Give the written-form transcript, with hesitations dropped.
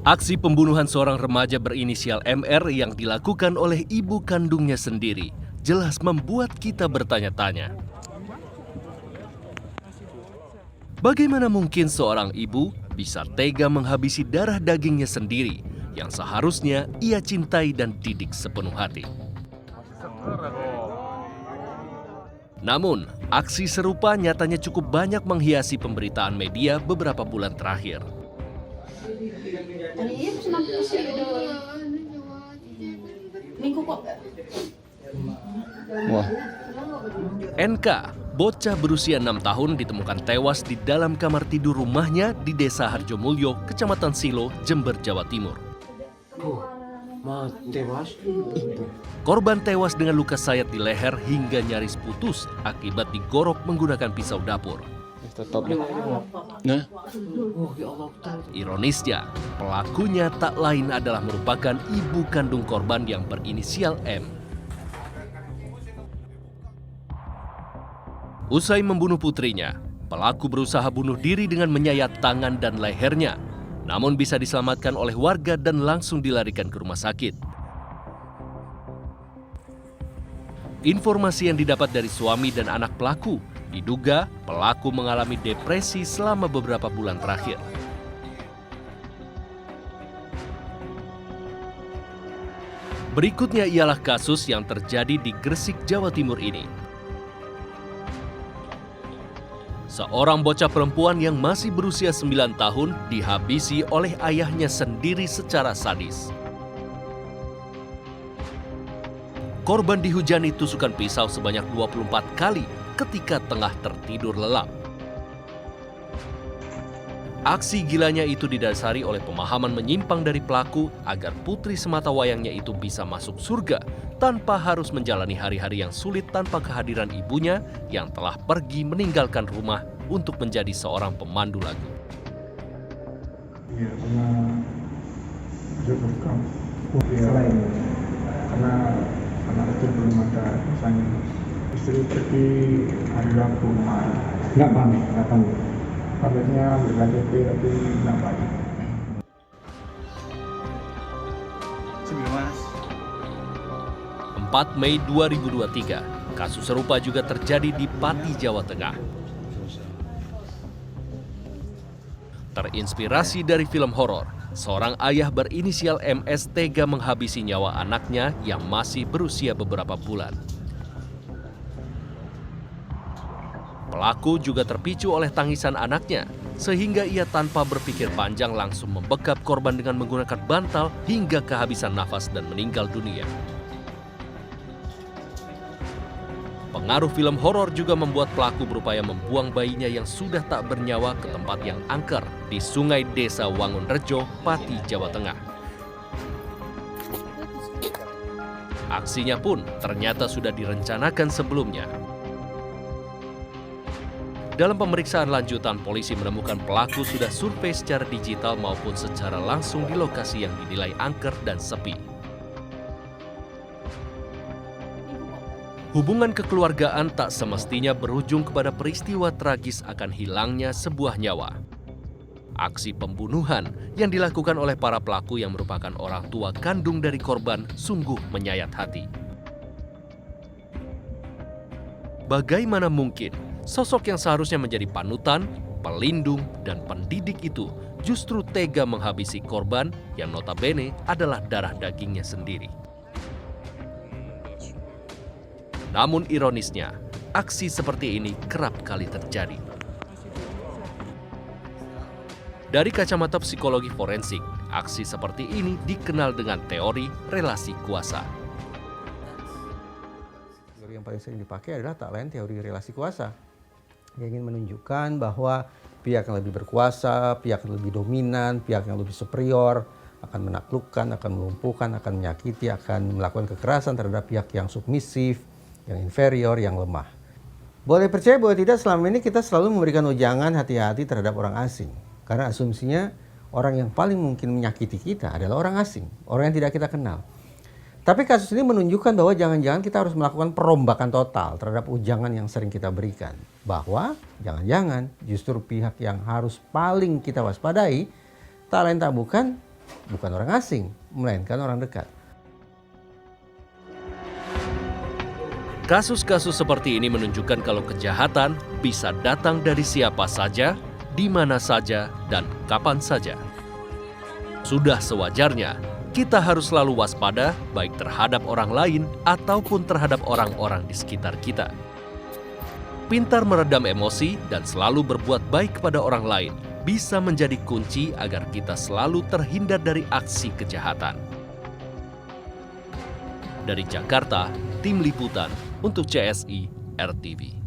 Aksi pembunuhan seorang remaja berinisial MR yang dilakukan oleh ibu kandungnya sendiri jelas membuat kita bertanya-tanya. Bagaimana mungkin seorang ibu bisa tega menghabisi darah dagingnya sendiri yang seharusnya ia cintai dan didik sepenuh hati? Namun, aksi serupa nyatanya cukup banyak menghiasi pemberitaan media beberapa bulan terakhir. NK, bocah berusia 6 tahun ditemukan tewas di dalam kamar tidur rumahnya di Desa Harjomulyo, Kecamatan Silo, Jember, Jawa Timur. Korban tewas dengan luka sayat di leher hingga nyaris putus akibat digorok menggunakan pisau dapur. Ironisnya, pelakunya tak lain adalah merupakan ibu kandung korban yang berinisial M. Usai membunuh putrinya, pelaku berusaha bunuh diri dengan menyayat tangan dan lehernya, namun bisa diselamatkan oleh warga dan langsung dilarikan ke rumah sakit. Informasi yang didapat dari suami dan anak pelaku, diduga pelaku mengalami depresi selama beberapa bulan terakhir. Berikutnya ialah kasus yang terjadi di Gresik, Jawa Timur ini. Seorang bocah perempuan yang masih berusia 9 tahun dihabisi oleh ayahnya sendiri secara sadis. Korban dihujani tusukan pisau sebanyak 24 kali ketika tengah tertidur lelap. Aksi gilanya itu didasari oleh pemahaman menyimpang dari pelaku agar putri sematawayangnya itu bisa masuk surga tanpa harus menjalani hari-hari yang sulit tanpa kehadiran ibunya yang telah pergi meninggalkan rumah untuk menjadi seorang pemandu lagu. Iya, karena berkam. Selain karena anak itu belum ada misalnya istri pergi hari Rabu kemarin. Nggak pamit. Pamitnya ambil KTP tapi nggak balik. Sebelum Mas. 4 Mei 2023, kasus serupa juga terjadi di Pati, Jawa Tengah. Terinspirasi dari film horor, seorang ayah berinisial MS tega menghabisi nyawa anaknya yang masih berusia beberapa bulan. Pelaku juga terpicu oleh tangisan anaknya, sehingga ia tanpa berpikir panjang langsung membekap korban dengan menggunakan bantal hingga kehabisan nafas dan meninggal dunia. Pengaruh film horor juga membuat pelaku berupaya membuang bayinya yang sudah tak bernyawa ke tempat yang angker di Sungai Desa Wangunrejo, Pati, Jawa Tengah. Aksinya pun ternyata sudah direncanakan sebelumnya. Dalam pemeriksaan lanjutan, polisi menemukan pelaku sudah survei secara digital maupun secara langsung di lokasi yang dinilai angker dan sepi. Hubungan kekeluargaan tak semestinya berujung kepada peristiwa tragis akan hilangnya sebuah nyawa. Aksi pembunuhan yang dilakukan oleh para pelaku yang merupakan orang tua kandung dari korban sungguh menyayat hati. Bagaimana mungkin sosok yang seharusnya menjadi panutan, pelindung, dan pendidik itu justru tega menghabisi korban yang notabene adalah darah dagingnya sendiri. Namun ironisnya, aksi seperti ini kerap kali terjadi. Dari kacamata psikologi forensik, aksi seperti ini dikenal dengan teori relasi kuasa. Teori yang paling sering dipakai adalah tak lain teori relasi kuasa. Yang ingin menunjukkan bahwa pihak yang lebih berkuasa, pihak yang lebih dominan, pihak yang lebih superior akan menaklukkan, akan melumpuhkan, akan menyakiti, akan melakukan kekerasan terhadap pihak yang submisif, yang inferior, yang lemah. Boleh percaya boleh tidak, selama ini kita selalu memberikan ujangan hati-hati terhadap orang asing. Karena asumsinya orang yang paling mungkin menyakiti kita adalah orang asing, orang yang tidak kita kenal. Tapi kasus ini menunjukkan bahwa jangan-jangan kita harus melakukan perombakan total terhadap ujangan yang sering kita berikan. Bahwa jangan-jangan justru pihak yang harus paling kita waspadai tak lain tak bukan bukan orang asing, melainkan orang dekat. Kasus-kasus seperti ini menunjukkan kalau kejahatan bisa datang dari siapa saja, di mana saja, dan kapan saja. Sudah sewajarnya kita harus selalu waspada baik terhadap orang lain ataupun terhadap orang-orang di sekitar kita. Pintar meredam emosi dan selalu berbuat baik kepada orang lain bisa menjadi kunci agar kita selalu terhindar dari aksi kejahatan. Dari Jakarta, Tim Liputan untuk CSI RTV.